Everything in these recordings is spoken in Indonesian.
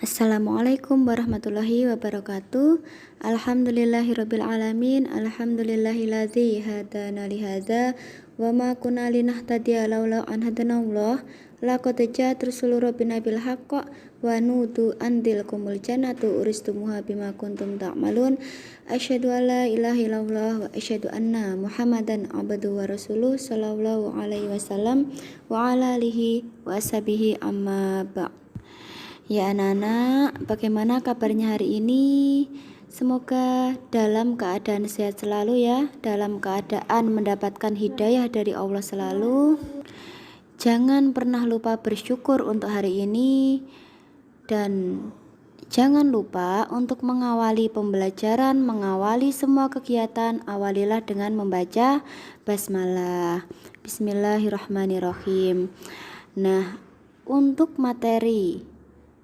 Assalamualaikum warahmatullahi wabarakatuh. Alhamdulillahirabbil alamin. Alhamdulillahilladzi hadana li hadza wa ma kunna linahtadiya laula an hadanallah. Laqad ja'at rusulu rabbina bil haqq wa nudu andil kumul jannatu uristumuha bima kuntum ta'malun. Asyhadu an la ilaha illallah wa asyhadu anna Muhammadan abduhu wa rasuluh sallallahu alaihi wasallam wa ala alihi wa ashabihi amma ba'd. Ya anak-anak, bagaimana kabarnya hari ini? Semoga dalam keadaan sehat selalu ya, dalam keadaan mendapatkan hidayah dari Allah selalu. Jangan pernah lupa bersyukur untuk hari ini, dan jangan lupa untuk mengawali pembelajaran, mengawali semua kegiatan, awalilah dengan membaca basmalah. Bismillahirrahmanirrahim. Nah, untuk materi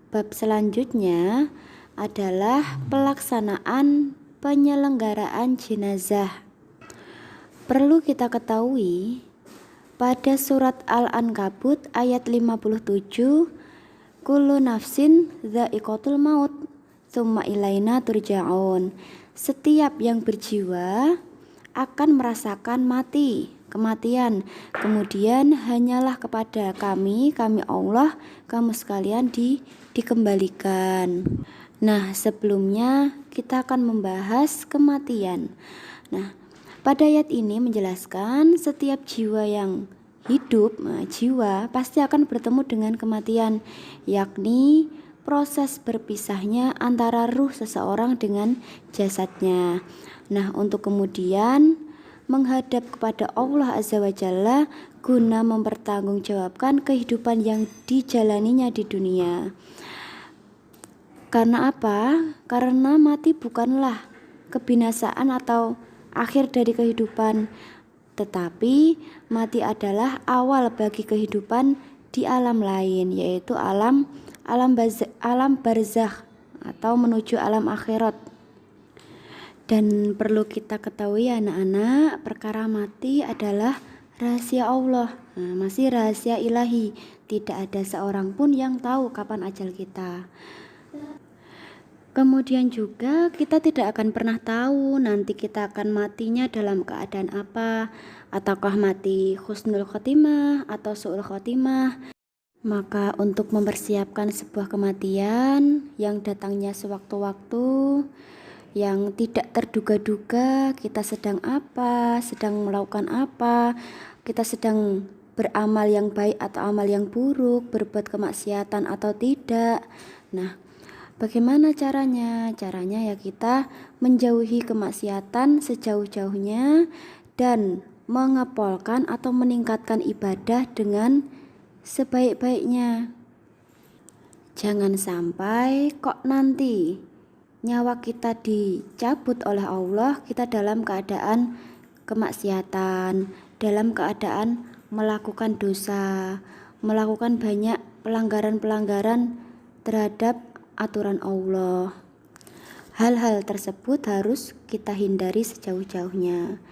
bab selanjutnya adalah pelaksanaan penyelenggaraan jenazah. Perlu kita ketahui, pada surat Al-Ankabut ayat 57, kullu nafsin dha'iqatul maut, tsumma ilaina turja'un. Setiap yang berjiwa akan merasakan kematian. Kemudian hanyalah kepada kami Allah, kamu sekalian dikembalikan. Nah, sebelumnya kita akan membahas kematian. Nah, pada ayat ini menjelaskan setiap jiwa yang hidup, jiwa pasti akan bertemu dengan kematian, yakni proses berpisahnya antara ruh seseorang dengan jasadnya. Nah, untuk kemudian menghadap kepada Allah Azza wa Jalla guna mempertanggungjawabkan kehidupan yang dijalaninya di dunia. Karena apa? Karena mati bukanlah kebinasaan atau akhir dari kehidupan, tetapi mati adalah awal bagi kehidupan di alam lain, yaitu alam barzakh atau menuju alam akhirat. Dan perlu kita ketahui anak-anak, perkara mati adalah rahasia Allah, masih rahasia ilahi. Tidak ada seorang pun yang tahu kapan ajal kita. Kemudian juga kita tidak akan pernah tahu nanti kita akan matinya dalam keadaan apa, ataukah mati husnul khotimah atau su'ul khotimah. Maka untuk mempersiapkan sebuah kematian yang datangnya sewaktu-waktu, yang tidak terduga-duga, kita sedang melakukan apa, kita sedang beramal yang baik atau amal yang buruk, berbuat kemaksiatan atau tidak. Nah, bagaimana caranya? Caranya ya kita menjauhi kemaksiatan sejauh-jauhnya dan mengepolkan atau meningkatkan ibadah dengan sebaik-baiknya. Jangan sampai kok nanti nyawa kita dicabut oleh Allah, kita dalam keadaan kemaksiatan, dalam keadaan melakukan dosa, melakukan banyak pelanggaran-pelanggaran terhadap aturan Allah. Hal-hal tersebut harus kita hindari sejauh-jauhnya.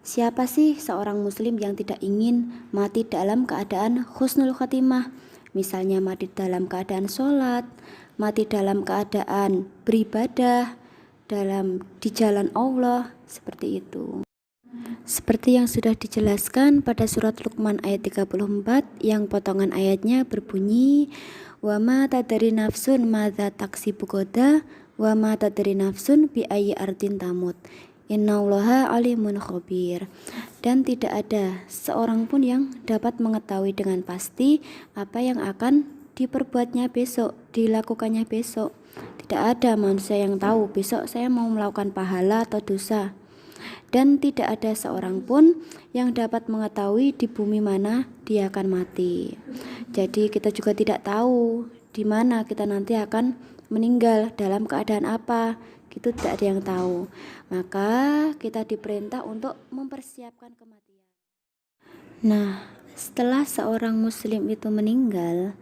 Siapa sih seorang muslim yang tidak ingin mati dalam keadaan husnul khotimah? Misalnya mati dalam keadaan sholat, mati dalam keadaan beribadah di jalan Allah, seperti itu. Seperti yang sudah dijelaskan pada surat Luqman ayat 34 yang potongan ayatnya berbunyi, wa ma tadri nafsun madza taksibu ghadan wa ma tadri nafsun bi ayyi ardin tamut. Innallaha alimun khabir. Dan tidak ada seorang pun yang dapat mengetahui dengan pasti apa yang akan diperbuatnya besok, dilakukannya besok. Tidak ada manusia yang tahu besok saya mau melakukan pahala atau dosa. Dan tidak ada seorang pun yang dapat mengetahui di bumi mana dia akan mati. Jadi kita juga tidak tahu di mana kita nanti akan meninggal, dalam keadaan apa. Itu tidak ada yang tahu. Maka kita diperintah untuk mempersiapkan kematian. Nah, setelah seorang muslim itu meninggal,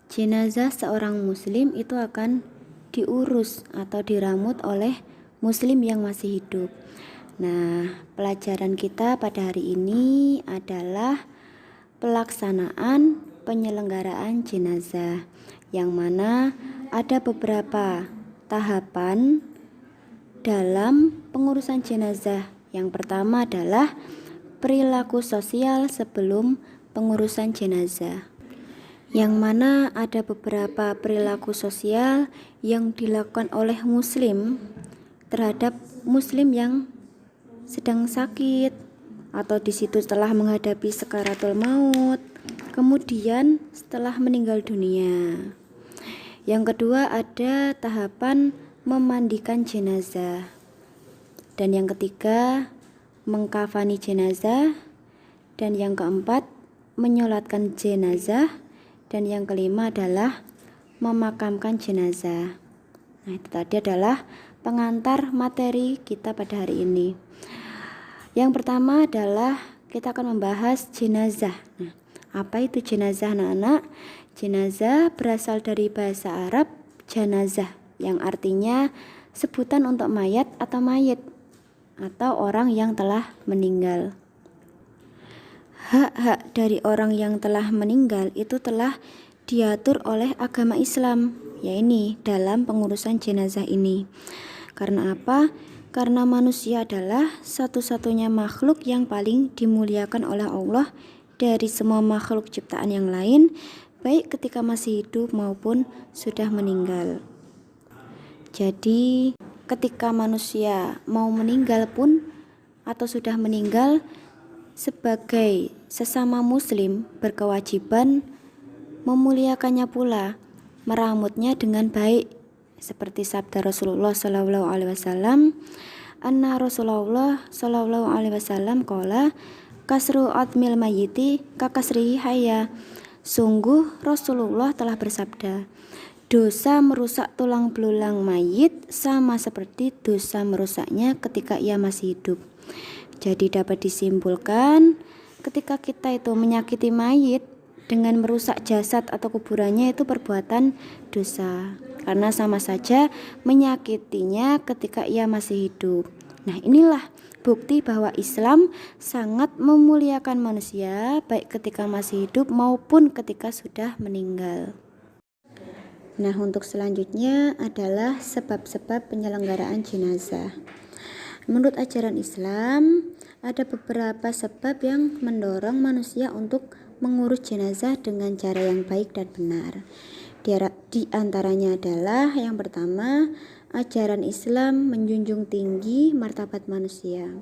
jenazah seorang muslim itu akan diurus atau diramut oleh muslim yang masih hidup. Nah, pelajaran kita pada hari ini adalah pelaksanaan penyelenggaraan jenazah, yang mana ada beberapa tahapan dalam pengurusan jenazah. Yang pertama adalah perilaku sosial sebelum pengurusan jenazah, yang mana ada beberapa perilaku sosial yang dilakukan oleh muslim terhadap muslim yang sedang sakit atau di situ setelah menghadapi sakaratul maut, kemudian setelah meninggal dunia. Yang kedua ada tahapan memandikan jenazah, dan yang ketiga mengkafani jenazah, dan yang keempat menyolatkan jenazah, dan yang kelima adalah memakamkan jenazah. Nah, itu tadi adalah pengantar materi kita pada hari ini. Yang pertama adalah kita akan membahas jenazah. Nah, apa itu jenazah, anak-anak? Jenazah berasal dari bahasa Arab janazah, yang artinya sebutan untuk mayat atau mayit atau orang yang telah meninggal. Hak-hak dari orang yang telah meninggal itu telah diatur oleh agama Islam, yaitu dalam pengurusan jenazah ini. Karena apa? Karena manusia adalah satu-satunya makhluk yang paling dimuliakan oleh Allah dari semua makhluk ciptaan yang lain, baik ketika masih hidup maupun sudah meninggal. Jadi ketika manusia mau meninggal pun atau sudah meninggal, sebagai sesama muslim berkewajiban memuliakannya pula, meramutnya dengan baik, seperti sabda Rasulullah SAW, anna Rasulullah SAW qala kasru atmil mayyiti kakasrihi hayya. Sungguh Rasulullah telah bersabda, dosa merusak tulang belulang mayit sama seperti dosa merusaknya ketika ia masih hidup. Jadi dapat disimpulkan, ketika kita itu menyakiti mayit dengan merusak jasad atau kuburannya itu perbuatan dosa, karena sama saja menyakitinya ketika ia masih hidup. Nah, inilah bukti bahwa Islam sangat memuliakan manusia baik ketika masih hidup maupun ketika sudah meninggal. Nah, untuk selanjutnya adalah sebab-sebab penyelenggaraan jenazah. Menurut ajaran Islam, ada beberapa sebab yang mendorong manusia untuk mengurus jenazah dengan cara yang baik dan benar. Di antaranya adalah yang pertama, ajaran Islam menjunjung tinggi martabat manusia.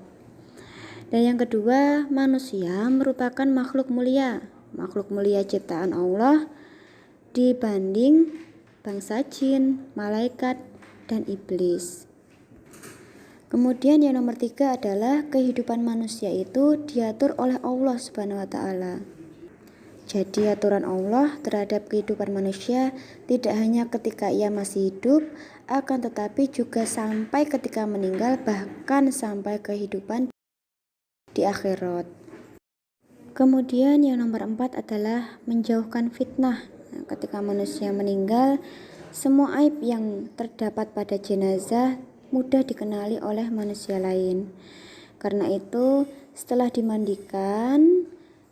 Dan yang kedua, manusia merupakan makhluk mulia ciptaan Allah dibanding bangsa jin, malaikat, dan iblis. Kemudian yang nomor 3 adalah kehidupan manusia itu diatur oleh Allah Subhanahu wa Ta'ala. Jadi aturan Allah terhadap kehidupan manusia tidak hanya ketika ia masih hidup, akan tetapi juga sampai ketika meninggal, bahkan sampai kehidupan di akhirat. Kemudian yang nomor 4 adalah menjauhkan fitnah. Ketika manusia meninggal, semua aib yang terdapat pada jenazah mudah dikenali oleh manusia lain. Karena itu,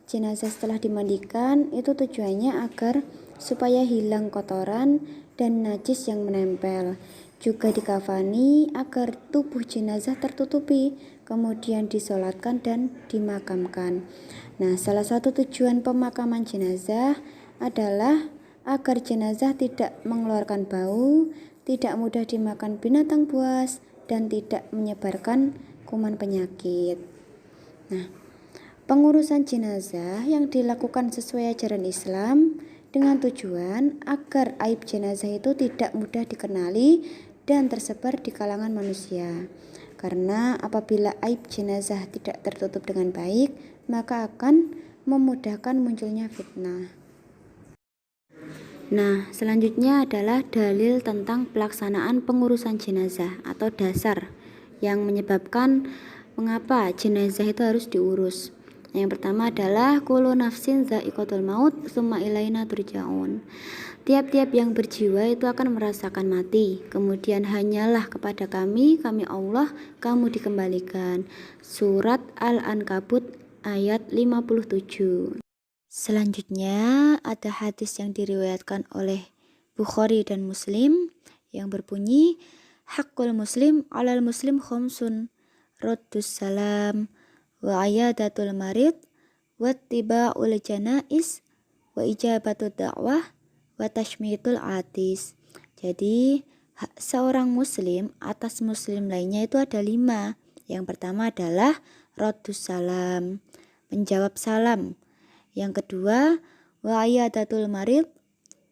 jenazah setelah dimandikan itu tujuannya agar supaya hilang kotoran dan najis yang menempel. Juga dikafani agar tubuh jenazah tertutupi, kemudian disolatkan dan dimakamkan. Nah, salah satu tujuan pemakaman jenazah adalah agar jenazah tidak mengeluarkan bau, tidak mudah dimakan binatang buas, dan tidak menyebarkan kuman penyakit. Nah, pengurusan jenazah yang dilakukan sesuai ajaran Islam dengan tujuan agar aib jenazah itu tidak mudah dikenali dan tersebar di kalangan manusia. Karena apabila aib jenazah tidak tertutup dengan baik, maka akan memudahkan munculnya fitnah. Nah, selanjutnya adalah dalil tentang pelaksanaan pengurusan jenazah atau dasar yang menyebabkan mengapa jenazah itu harus diurus. Yang pertama adalah kullu nafsin dha'iqatul maut tsumma ilaina turja'un. Tiap-tiap yang berjiwa itu akan merasakan mati, kemudian hanyalah kepada kami Allah, kamu dikembalikan. Surat Al-Ankabut ayat 57. Selanjutnya ada hadis yang diriwayatkan oleh Bukhari dan Muslim yang berbunyi haqqul muslim alal muslim khamsun raddus salam wa ayadatul marid wa tiba'ul janais wa ijabatul da'wah wa tashmitul atis. Jadi hak seorang muslim atas muslim lainnya itu ada 5. Yang pertama adalah raddus salam, menjawab salam. Yang kedua wa ayadatul marid,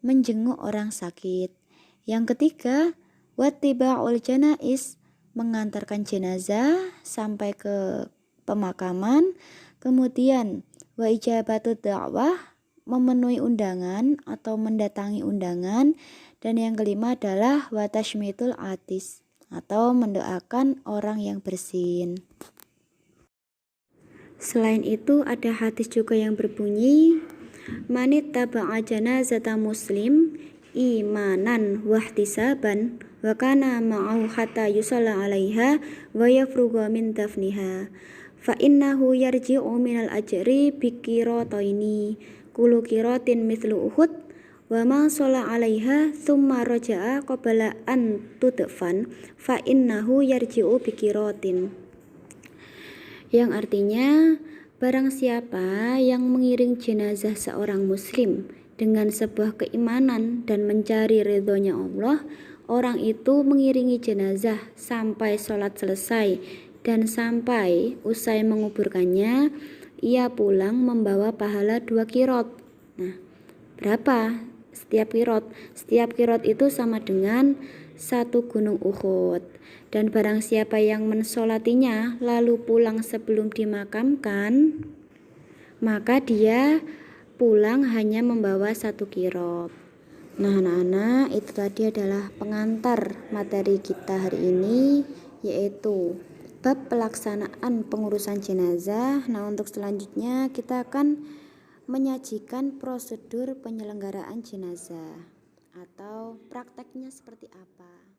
menjenguk orang sakit. Yang ketiga, wattiba'ul janais, mengantarkan jenazah sampai ke pemakaman. Kemudian wa ijabatud da'wah, memenuhi undangan atau mendatangi undangan. Dan yang kelima adalah wa tashmitul atis, atau mendoakan orang yang bersin. Selain itu ada hadis juga yang berbunyi manit taba'a janazata muslim imanan wahtisaban wa kana ma'ahu hatta yusalla 'alaiha wa yafruga min dafniha fa innahu yarji'u minal ajri bikirataini kullu qiratin mithlu uhud wa ma shalla 'alaiha thumma raja'a qabla an tudfan fa innahu yarji'u bikiratin, yang artinya barang siapa yang mengiring jenazah seorang muslim dengan sebuah keimanan dan mencari ridhonya Allah, orang itu mengiringi jenazah sampai sholat selesai dan sampai usai menguburkannya, ia pulang membawa pahala 2 qirot. Nah, berapa setiap qirot? Setiap qirot itu sama dengan 1 gunung Uhud. Dan barang siapa yang mensolatinya lalu pulang sebelum dimakamkan, maka dia pulang hanya membawa 1 qirot. Nah anak-anak, itu tadi adalah pengantar materi kita hari ini, yaitu bab pelaksanaan pengurusan jenazah. Nah untuk selanjutnya kita akan menyajikan prosedur penyelenggaraan jenazah atau prakteknya seperti apa.